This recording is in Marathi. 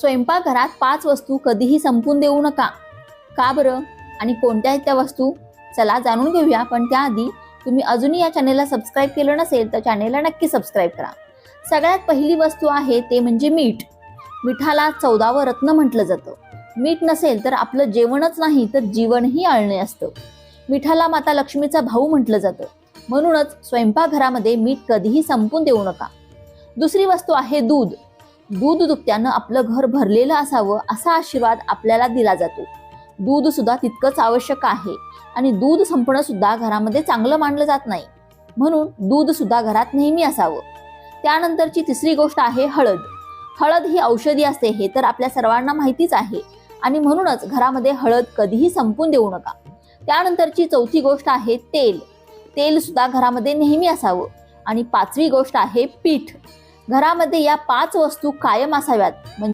स्वयंपाकघरात 5 वस्तू कधीही संपून देऊ नका. का बरं आणि कोणत्या आहेत त्या वस्तू? चला जाणून घेऊया. पण त्याआधी तुम्ही अजूनही या चॅनेलला सबस्क्राईब केलं नसेल तर चॅनेलला नक्की सबस्क्राईब करा. सगळ्यात पहिली वस्तू आहे ते म्हणजे मीठ. मिठाला 14वं रत्न म्हटलं जातं. मीठ नसेल तर आपलं जेवणच नाही तर जीवनही अळणे असतं. मिठाला माता लक्ष्मीचा भाऊ म्हटलं जातं. म्हणूनच स्वयंपाकघरामध्ये मीठ कधीही संपून देऊ नका. दुसरी वस्तू आहे दूध. दूध दुभत्यानं आपलं घर भरलेलं असावं असा आशीर्वाद आपल्याला दिला जातो. दूध सुद्धा तितकंच आवश्यक आहे आणि दूध संपणं सुद्धा घरामध्ये चांगलं मानलं जात नाही. म्हणून दूध सुद्धा घरात नेहमी असावं. त्यानंतरची तिसरी गोष्ट आहे हळद. हळद ही औषधी असते हे तर आपल्या सर्वांना माहितीच आहे आणि म्हणूनच घरामध्ये हळद कधीही संपून देऊ नका. त्यानंतरची चौथी गोष्ट आहे तेल. तेल सुद्धा घरामध्ये नेहमी असावं. आणि 5वी गोष्ट आहे पीठ. घरामध्ये या 5 वस्तू कायम असाव्यात.